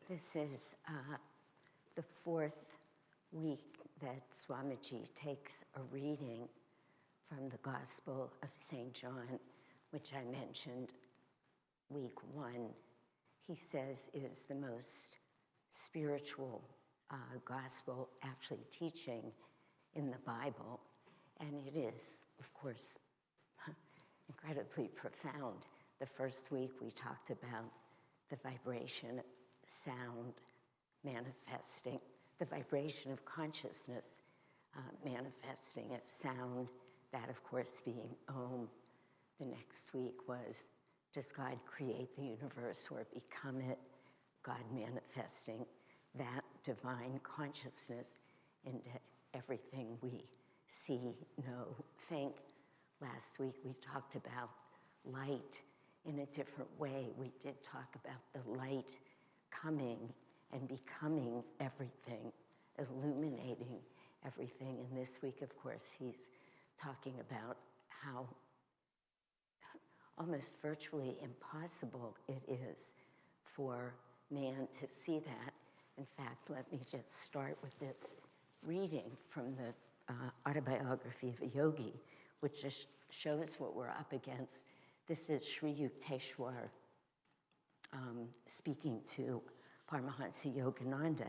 This is the fourth week that Swamiji takes a reading from the Gospel of St. John, which I mentioned week one. He says is the most spiritual gospel actually teaching in the Bible. And it is, of course, incredibly profound. The first week we talked about the vibration, sound manifesting, the vibration of consciousness manifesting as sound, that of course being Om. The next week was, does God create the universe or become it? God manifesting that divine consciousness into everything we see, know, think. Last week we talked about light in a different way. We did talk about the light coming and becoming everything, illuminating everything. And this week, of course, he's talking about how almost virtually impossible it is for man to see that. In fact, let me just start with this reading from the autobiography of a yogi, which just shows what we're up against. This is Sri Yukteswar speaking to Paramhansa Yogananda,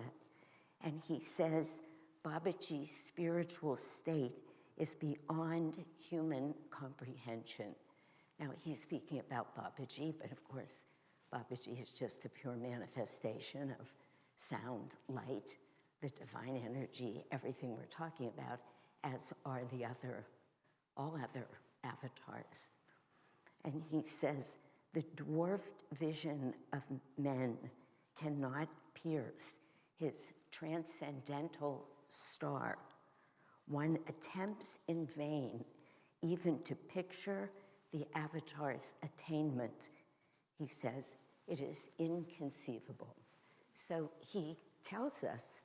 and he says, Babaji's spiritual state is beyond human comprehension. Now, he's speaking about Babaji, but of course, Babaji is just a pure manifestation of sound, light, the divine energy, everything we're talking about, as are all other avatars. And he says, the dwarfed vision of men cannot pierce his transcendental star. One attempts in vain even to picture the avatar's attainment. He says, it is inconceivable. So he tells us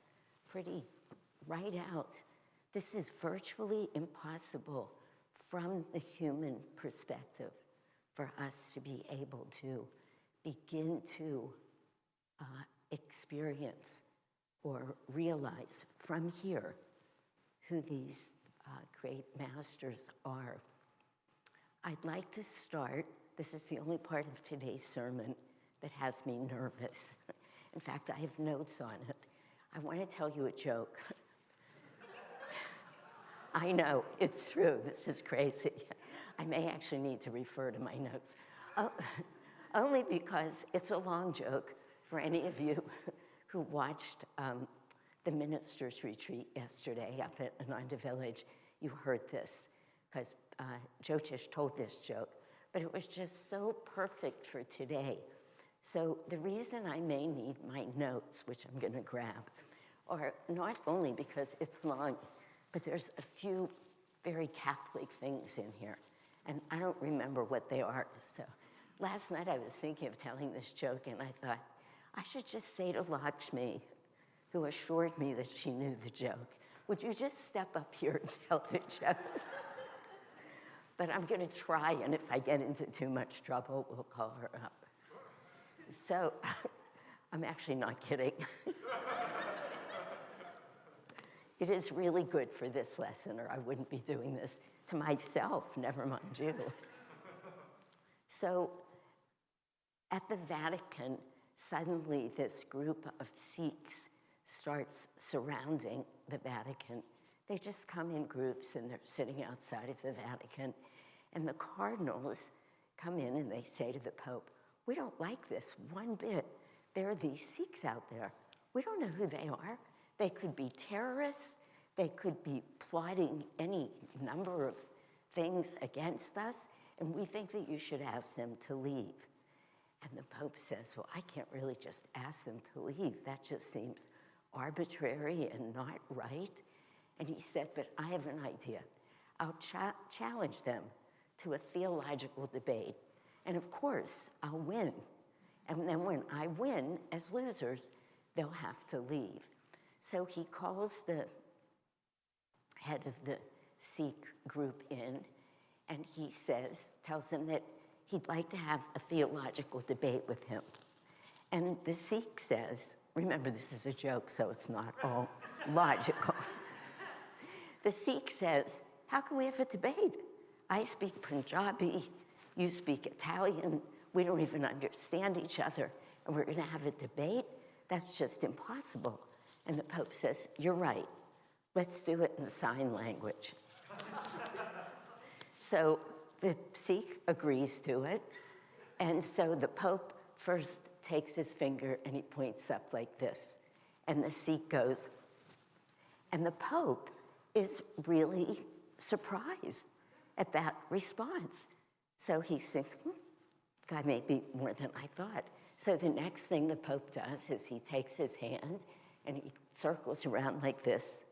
pretty right out, this is virtually impossible from the human perspective for us to be able to begin to experience or realize from here who these great masters are. I'd like to start, this is the only part of today's sermon that has me nervous. In fact, I have notes on it. I want to tell you a joke. I know, it's true, this is crazy. I may actually need to refer to my notes. Only because it's a long joke for any of you who watched the minister's retreat yesterday up at Ananda Village. You heard this, because Jyotish told this joke, but it was just so perfect for today. So the reason I may need my notes, which I'm gonna grab, are not only because it's long, but there's a few very Catholic things in here, and I don't remember what they are. So last night I was thinking of telling this joke, and I thought, I should just say to Lakshmi, who assured me that she knew the joke, would you just step up here and tell the joke? But I'm gonna try, and if I get into too much trouble, we'll call her up. So, I'm actually not kidding. It is really good for this lesson, or I wouldn't be doing this to myself, never mind you. So, at the Vatican, suddenly this group of Sikhs starts surrounding the Vatican. They just come in groups and they're sitting outside of the Vatican. And the cardinals come in and they say to the Pope, we don't like this one bit. There are these Sikhs out there. We don't know who they are. They could be terrorists. They could be plotting any number of things against us. And we think that you should ask them to leave. And the Pope says, well, I can't really just ask them to leave. That just seems arbitrary and not right. And he said, but I have an idea. I'll challenge them to a theological debate. And of course, I'll win. And then when I win, as losers, they'll have to leave. So he calls the head of the Sikh group in, and he tells them that he'd like to have a theological debate with him. And the Sikh says, remember this is a joke, so it's not all logical. The Sikh says, how can we have a debate? I speak Punjabi, you speak Italian, we don't even understand each other, and we're gonna have a debate? That's just impossible. And the Pope says, you're right, let's do it in sign language. So the Sikh agrees to it, and so the Pope first takes his finger and he points up like this, and the Sikh goes, and the Pope is really surprised at that response. So he thinks, guy may be more than I thought. So the next thing the Pope does is he takes his hand and he circles around like this.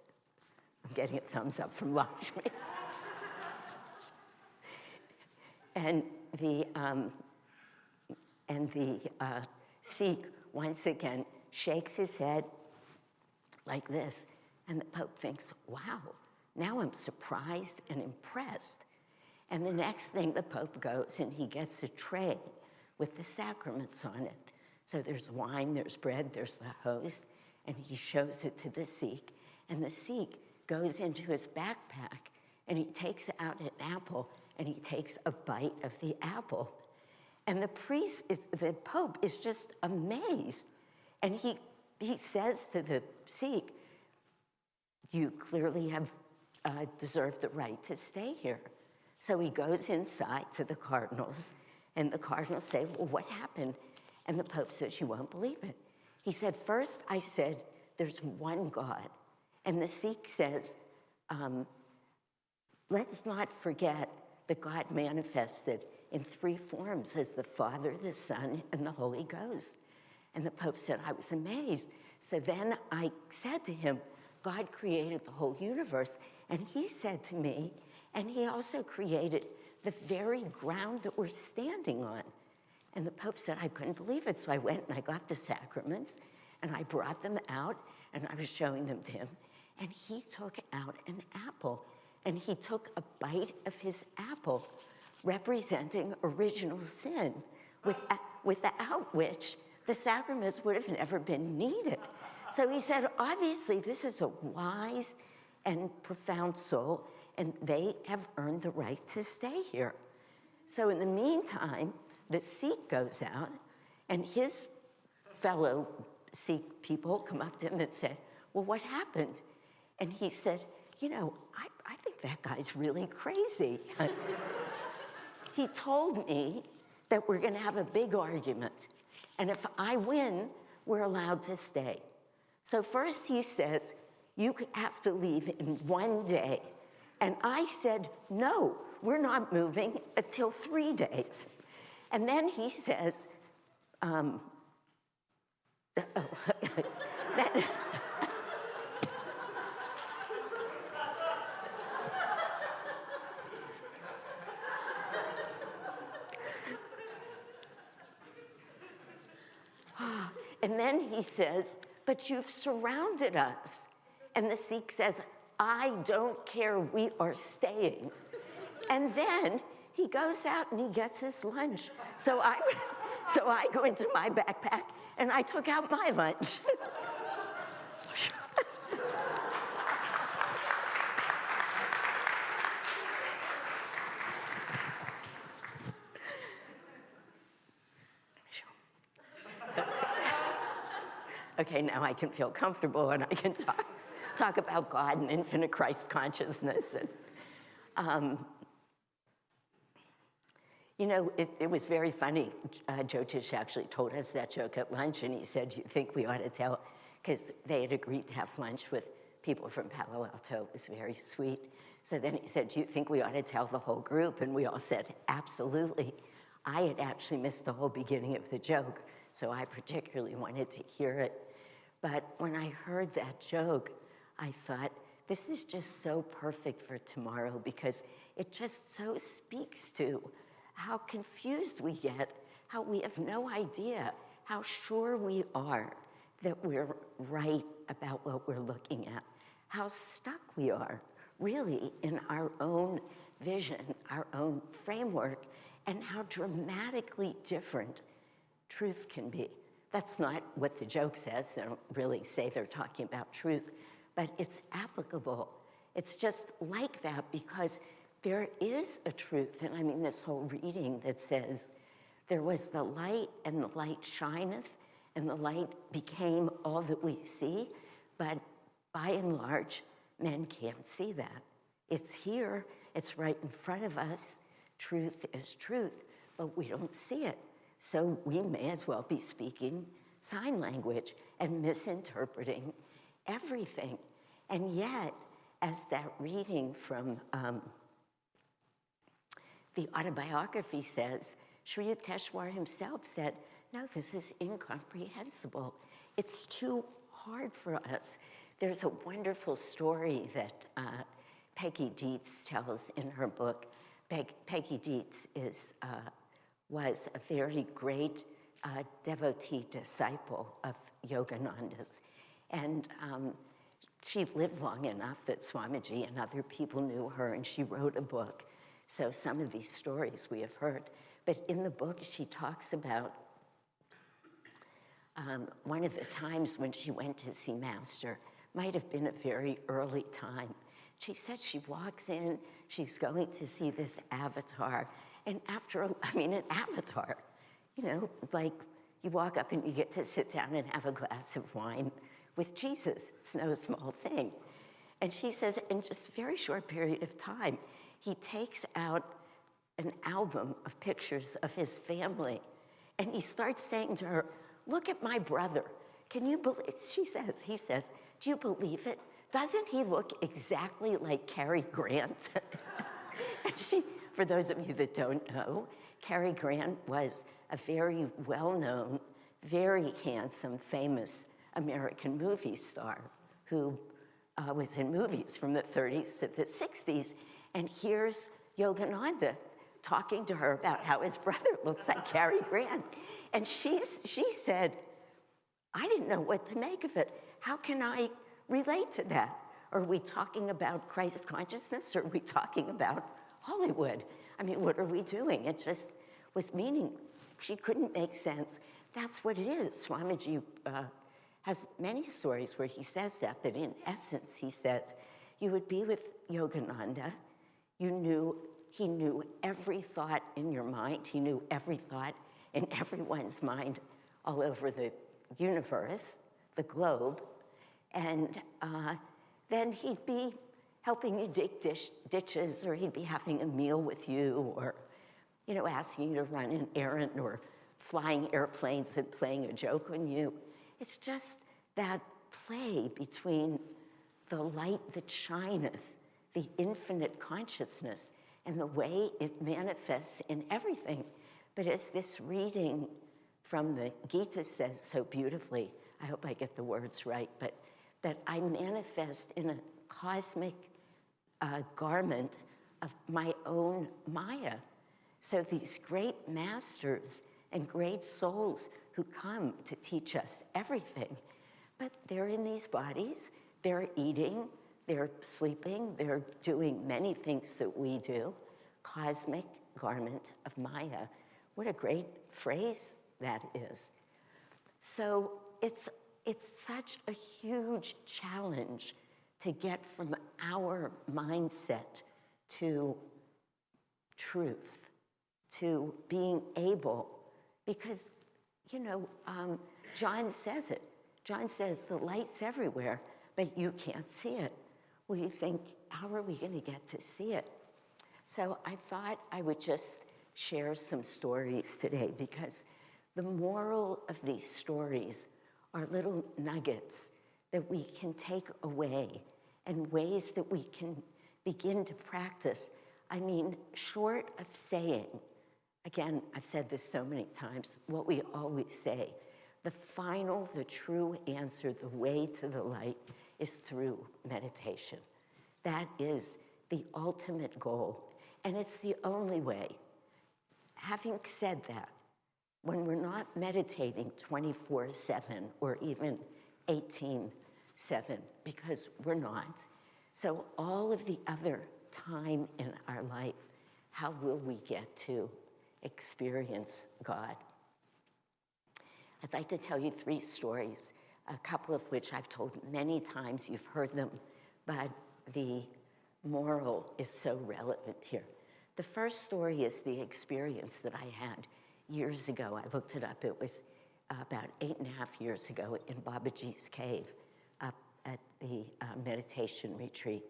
I'm getting a thumbs up from Lakshmi. And the Sikh once again shakes his head like this, and the Pope thinks, wow, now I'm surprised and impressed. And the next thing the Pope goes and he gets a tray with the sacraments on it. So there's wine, there's bread, there's the host, and he shows it to the Sikh, and the Sikh goes into his backpack and he takes out an apple and he takes a bite of the apple. And the Pope is just amazed. And he says to the Sikh, you clearly have deserved the right to stay here. So he goes inside to the cardinals, and the cardinals say, well, what happened? And the Pope says, you won't believe it. He said, first I said, there's one God. And the Sikh says, let's not forget that God manifested in three forms as the Father, the Son, and the Holy Ghost. And the Pope said, I was amazed. So then I said to him, God created the whole universe. And he said to me, and he also created the very ground that we're standing on. And the Pope said, I couldn't believe it. So I went and I got the sacraments and I brought them out and I was showing them to him. And he took out an apple and he took a bite of his apple, representing original sin, without which the sacraments would have never been needed. So he said, obviously, this is a wise and profound soul, and they have earned the right to stay here. So in the meantime, the Sikh goes out, and his fellow Sikh people come up to him and say, well, what happened? And he said, you know, I think that guy's really crazy. He told me that we're going to have a big argument, and if I win, we're allowed to stay. So first he says, you have to leave in 1 day. And I said, no, we're not moving until 3 days. And then he says, and then he says, but you've surrounded us. And the Sikh says, I don't care, we are staying. And then he goes out and he gets his lunch. So I go into my backpack and I took out my lunch. Okay, now I can feel comfortable and I can talk about God and infinite Christ consciousness. And, you know, it was very funny. Jyotish actually told us that joke at lunch, and he said, do you think we ought to tell, because they had agreed to have lunch with people from Palo Alto. It was very sweet. So then he said, do you think we ought to tell the whole group? And we all said, absolutely. I had actually missed the whole beginning of the joke, so I particularly wanted to hear it. But when I heard that joke, I thought, this is just so perfect for tomorrow, because it just so speaks to how confused we get, how we have no idea, how sure we are that we're right about what we're looking at, how stuck we are, really, in our own vision, our own framework, and how dramatically different truth can be. That's not what the joke says. They don't really say they're talking about truth, but it's applicable. It's just like that because there is a truth. And I mean, this whole reading that says, there was the light, and the light shineth, and the light became all that we see. But by and large, men can't see that. It's here, it's right in front of us. Truth is truth, but we don't see it. So we may as well be speaking sign language and misinterpreting everything. And yet, as that reading from the autobiography says, Sri Yukteswar himself said, no, this is incomprehensible. It's too hard for us. There's a wonderful story that Peggy Dietz tells in her book. Peggy Dietz was a very great devotee disciple of Yogananda's. And she lived long enough that Swamiji and other people knew her, and she wrote a book. So some of these stories we have heard. But in the book, she talks about one of the times when she went to see Master, might have been a very early time. She said she walks in, she's going to see this avatar, and an avatar, you know, like you walk up and you get to sit down and have a glass of wine with Jesus. It's no small thing. And she says in just a very short period of time, he takes out an album of pictures of his family, and he starts saying to her, look at my brother. Can you believe, he says, do you believe it? Doesn't he look exactly like Cary Grant? And for those of you that don't know, Cary Grant was a very well-known, very handsome, famous American movie star who was in movies from the 30s to the 60s. And here's Yogananda talking to her about how his brother looks like Cary Grant. And she said, I didn't know what to make of it. How can I relate to that? Are we talking about Christ consciousness, or are we talking about Hollywood? I mean, what are we doing? It just was meaning. She couldn't make sense. That's what it is. Swamiji has many stories where he says that, but in essence, he says, you would be with Yogananda. He knew every thought in your mind. He knew every thought in everyone's mind all over the universe, the globe. And then he'd be helping you dig ditches, or he'd be having a meal with you, or, you know, asking you to run an errand, or flying airplanes and playing a joke on you. It's just that play between the light that shineth, the infinite consciousness, and the way it manifests in everything. But as this reading from the Gita says so beautifully, I hope I get the words right, but that I manifest in a cosmic garment of my own Maya. So these great masters and great souls who come to teach us everything, but they're in these bodies, they're eating, they're sleeping, they're doing many things that we do. Cosmic garment of Maya. What a great phrase that is. So it's such a huge challenge to get from our mindset to truth, to being able, because, you know, John says it. John says the light's everywhere, but you can't see it. Well, you think, how are we going to get to see it? So I thought I would just share some stories today, because the moral of these stories are little nuggets that we can take away and ways that we can begin to practice. I mean, short of saying, again, I've said this so many times, what we always say, the true answer, the way to the light is through meditation. That is the ultimate goal, and it's the only way. Having said that, when we're not meditating 24/7 or even 18/7, because we're not, so all of the other time in our life, how will we get to experience God? I'd like to tell you 3 stories, a couple of which I've told many times. You've heard them, but the moral is so relevant here. The first story is the experience that I had years ago. I looked it up. It was about 8.5 years ago in Babaji's cave up at the meditation retreat.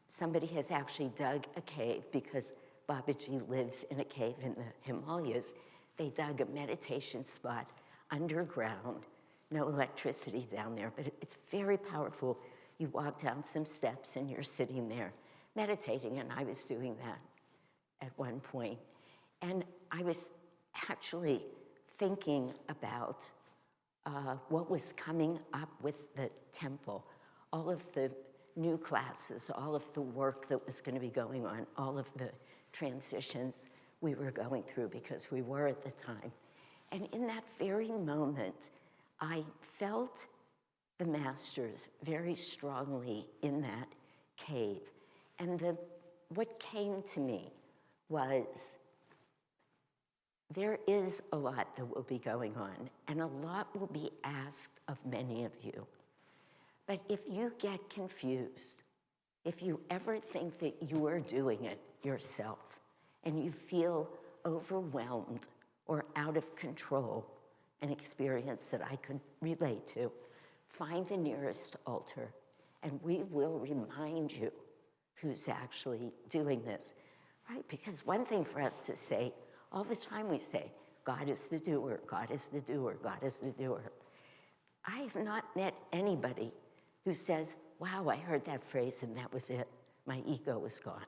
Somebody has actually dug a cave because Babaji lives in a cave in the Himalayas. They dug a meditation spot underground, no electricity down there, but it's very powerful. You walk down some steps and you're sitting there meditating, and I was doing that at one point. And I was actually thinking about what was coming up with the temple, all of the new classes, all of the work that was going to be going on, all of the transitions we were going through, because we were at the time. And in that very moment, I felt the masters very strongly in that cave. And what came to me was, there is a lot that will be going on, and a lot will be asked of many of you. But if you get confused, if you ever think that you are doing it yourself, and you feel overwhelmed or out of control, an experience that I could relate to, find the nearest altar, and we will remind you who's actually doing this, right? Because one thing for us to say, all the time we say, God is the doer, God is the doer, God is the doer. I have not met anybody who says, wow, I heard that phrase and that was it. My ego was gone.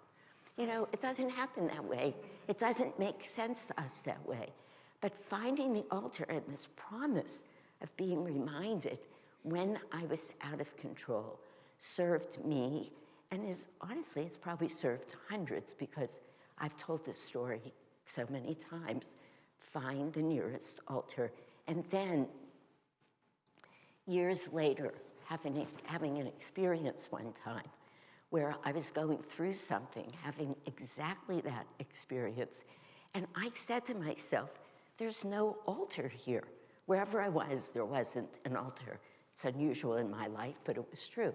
You know, it doesn't happen that way. It doesn't make sense to us that way. But finding the altar and this promise of being reminded when I was out of control served me, and honestly, it's probably served hundreds, because I've told this story so many times. Find the nearest altar. And then, years later, having an experience one time where I was going through something, having exactly that experience, and I said to myself, there's no altar here. Wherever I was, there wasn't an altar. It's unusual in my life, but it was true.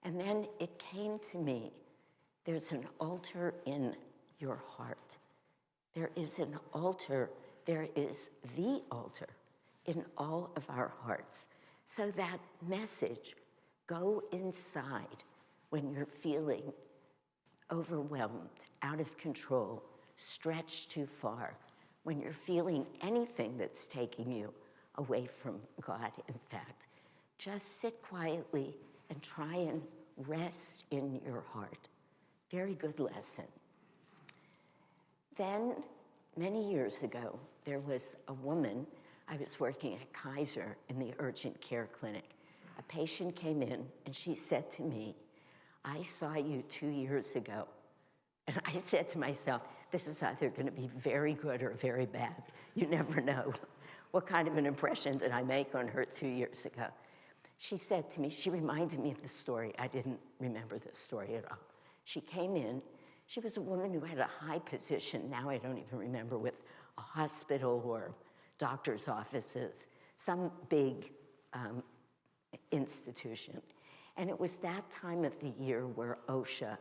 And then it came to me, there's an altar in your heart. There is an altar, there is the altar in all of our hearts. So that message, go inside when you're feeling overwhelmed, out of control, stretched too far, when you're feeling anything that's taking you away from God, in fact. Just sit quietly and try and rest in your heart. Very good lesson. Then, many years ago, there was a woman. I was working at Kaiser in the urgent care clinic. A patient came in and she said to me, I saw you 2 years ago. And I said to myself, this is either going to be very good or very bad. You never know. What kind of an impression did I make on her 2 years ago? She said to me, she reminded me of the story. I didn't remember this story at all. She came in. She was a woman who had a high position. Now I don't even remember, with a hospital or doctor's offices, some big institution. And it was that time of the year where OSHA,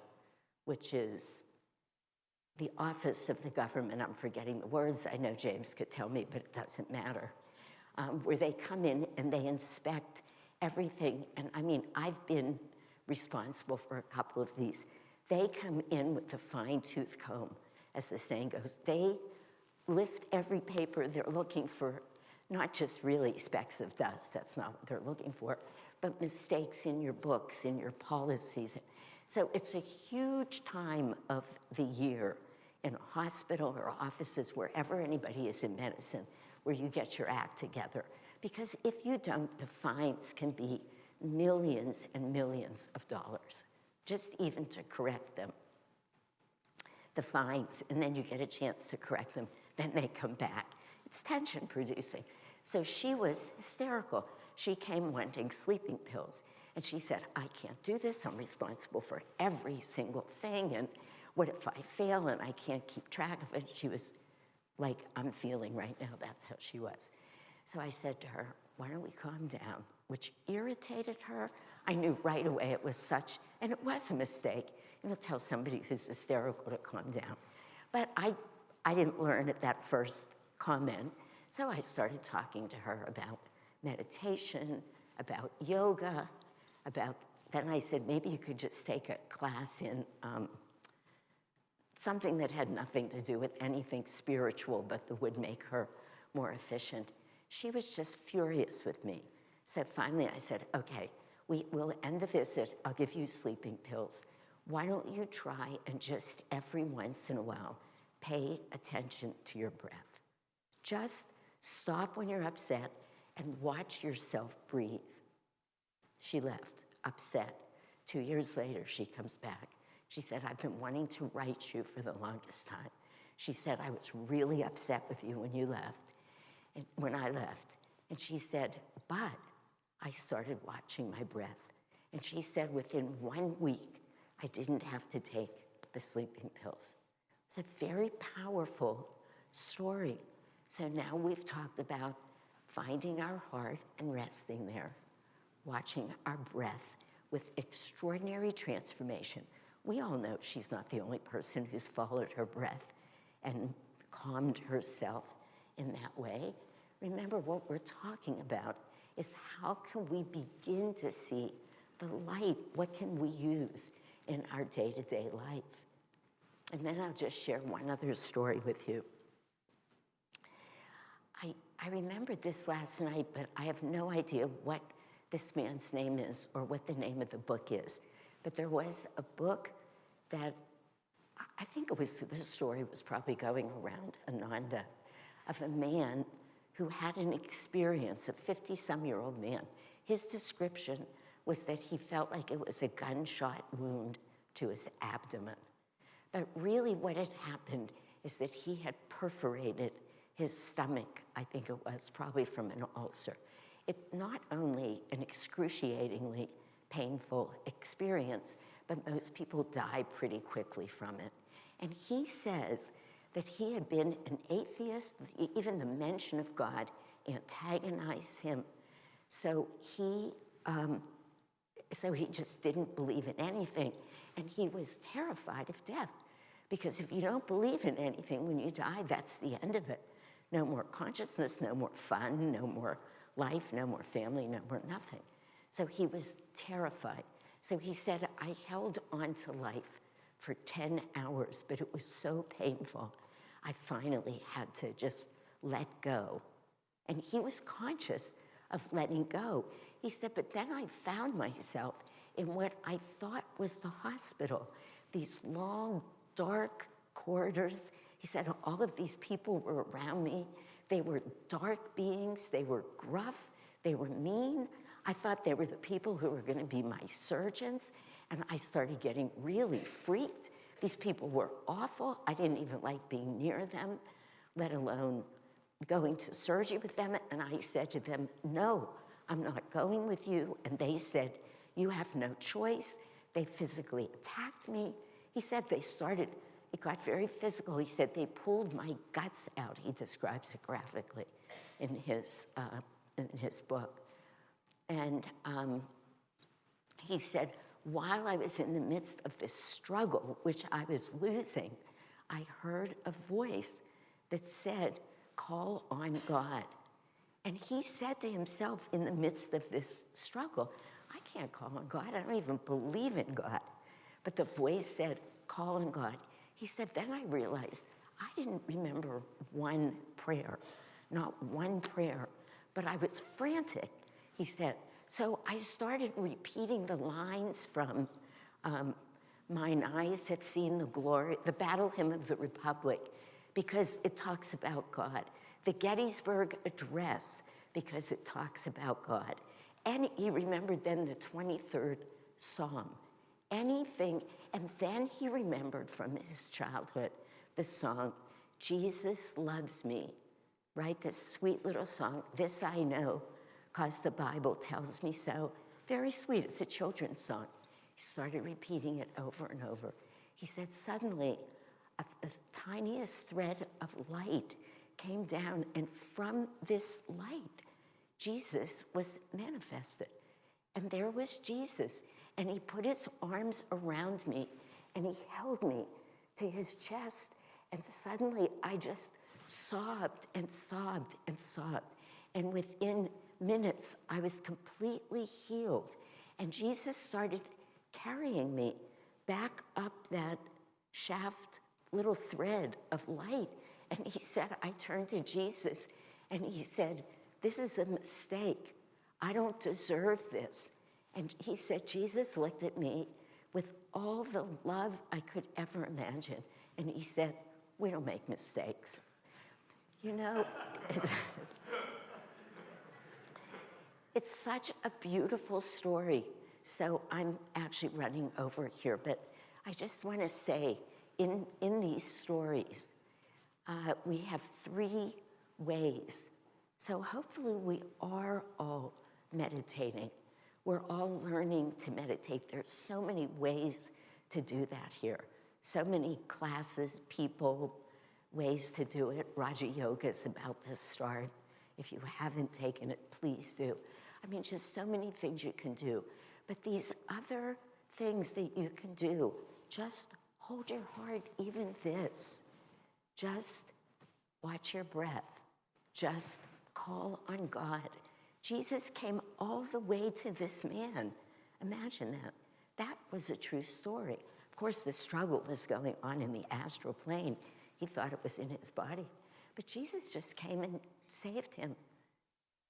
which is the office of the government, I'm forgetting the words, I know James could tell me, but it doesn't matter, where they come in and they inspect everything. And I mean, I've been responsible for a couple of these. They come in with a fine-tooth comb, as the saying goes. They lift every paper. They're looking for not just really specks of dust, that's not what they're looking for, but mistakes in your books, in your policies. So it's a huge time of the year in a hospital or offices, wherever anybody is in medicine, where you get your act together. Because if you don't, the fines can be millions and millions of dollars, just even to correct them. The fines, and then you get a chance to correct them, then they come back. It's tension producing. So she was hysterical. She came wanting sleeping pills. And she said, I can't do this. I'm responsible for every single thing. And what if I fail and I can't keep track of it? She was like I'm feeling right now. That's how she was. So I said to her, why don't we calm down? Which irritated her. I knew right away it was such, and it was a mistake. You know, tell somebody who's hysterical to calm down. But I didn't learn at that first comment. So I started talking to her about meditation, about yoga, then I said, maybe you could just take a class in something that had nothing to do with anything spiritual, but that would make her more efficient. She was just furious with me. So finally I said, okay, we'll end the visit. I'll give you sleeping pills. Why don't you try and just every once in a while pay attention to your breath? Just stop when you're upset and watch yourself breathe. She left, upset. 2 years later, she comes back. She said, I've been wanting to write you for the longest time. She said, I was really upset with you when you left, and when I left. And she said, but I started watching my breath. And she said, within 1 week, I didn't have to take the sleeping pills. It's a very powerful story. So now we've talked about finding our heart and resting there, watching our breath with extraordinary transformation. We all know she's not the only person who's followed her breath and calmed herself in that way. Remember, what we're talking about is how can we begin to see the light? What can we use in our day-to-day life? And then I'll just share one other story with you. I remembered this last night, but I have no idea what this man's name is or what the name of the book is. But there was a book that, I think it was, the story was probably going around Ananda, of a man who had an experience, a 50-some-year-old man. His description was that he felt like it was a gunshot wound to his abdomen. But really what had happened is that he had perforated his stomach, I think it was, probably from an ulcer. It's not only an excruciatingly painful experience, but most people die pretty quickly from it. And he says that he had been an atheist, even the mention of God antagonized him. So he just didn't believe in anything, and he was terrified of death. Because if you don't believe in anything, when you die, that's the end of it. No more consciousness, no more fun, no more life, no more family, no more nothing. So he was terrified. So he said, I held on to life for 10 hours, but it was so painful, I finally had to just let go. And he was conscious of letting go. He said, but then I found myself in what I thought was the hospital, these long, dark corridors. He said, all of these people were around me. They were dark beings. They were gruff. They were mean. I thought they were the people who were going to be my surgeons. And I started getting really freaked. These people were awful. I didn't even like being near them, let alone going to surgery with them. And I said to them, no, I'm not going with you. And they said, you have no choice. They physically attacked me. He said it got very physical. He said they pulled my guts out. He describes it graphically in his book. And he said, while I was in the midst of this struggle, which I was losing, I heard a voice that said, call on God. And he said to himself in the midst of this struggle, I can't call on God. I don't even believe in God. But the voice said, call on God. He said, then I realized I didn't remember one prayer, not one prayer, but I was frantic. He said, so I started repeating the lines from Mine Eyes Have Seen the Glory, the Battle Hymn of the Republic, because it talks about God. The Gettysburg Address, because it talks about God. And he remembered then the 23rd Psalm. Anything, and then he remembered from his childhood the song, Jesus Loves Me, right? This sweet little song, this I know, because the Bible tells me so. Very sweet, it's a children's song. He started repeating it over and over. He said, suddenly, the tiniest thread of light came down, and from this light, Jesus was manifested. And there was Jesus, and he put his arms around me, and he held me to his chest, and suddenly I just sobbed and sobbed and sobbed. And within minutes, I was completely healed. And Jesus started carrying me back up that shaft, little thread of light. And he said, I turned to Jesus, and he said, this is a mistake. I don't deserve this. And he said, Jesus looked at me with all the love I could ever imagine. And he said, we don't make mistakes. You know, it's such a beautiful story. So I'm actually running over here, but I just want to say, in these stories, we have 3 ways. So hopefully we are all meditating. We're all learning to meditate. There's so many ways to do that here. So many classes, people, ways to do it. Raja Yoga is about to start. If you haven't taken it, please do. I mean, just so many things you can do. But these other things that you can do, just hold your heart, even this. Just watch your breath. Just call on God. Jesus came all the way to this man. Imagine that. That was a true story. Of course, the struggle was going on in the astral plane. He thought it was in his body. But Jesus just came and saved him.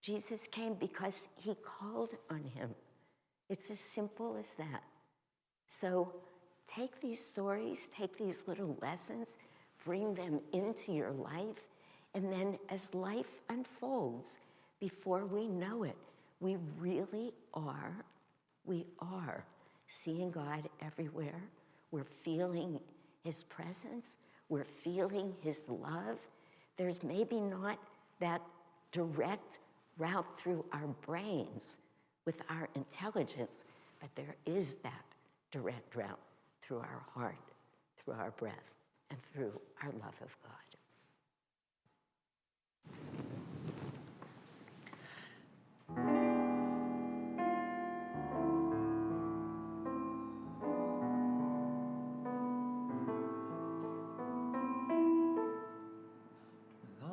Jesus came because he called on him. It's as simple as that. So take these stories, take these little lessons, bring them into your life, and then as life unfolds, before we know it, we really are, seeing God everywhere. We're feeling his presence. We're feeling his love. There's maybe not that direct route through our brains with our intelligence, but there is that direct route through our heart, through our breath, and through our love of God.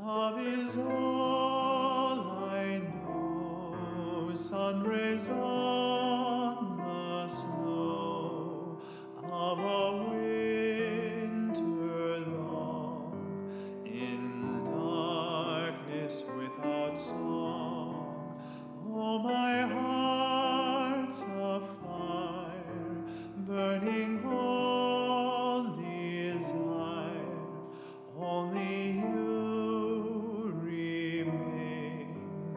Love is all I know, sun rays on the snow of a winter long, in darkness without song. Oh, my heart's afire, burning all desire, only you remain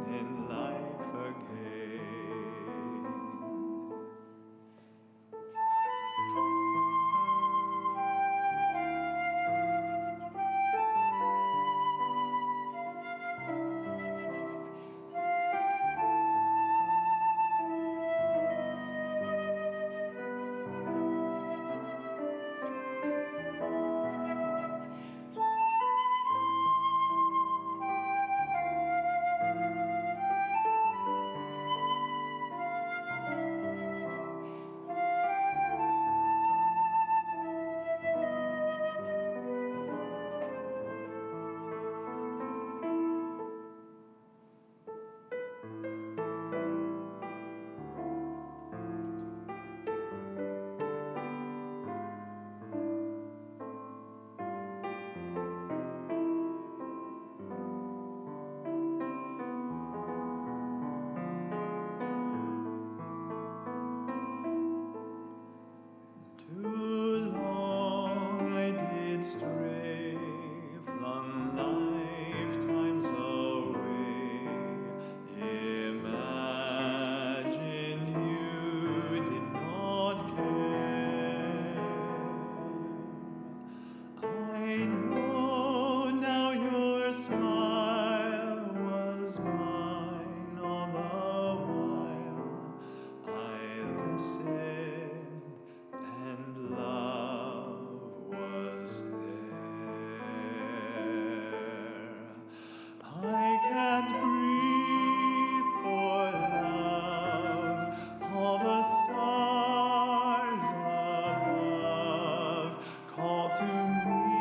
in life again. me.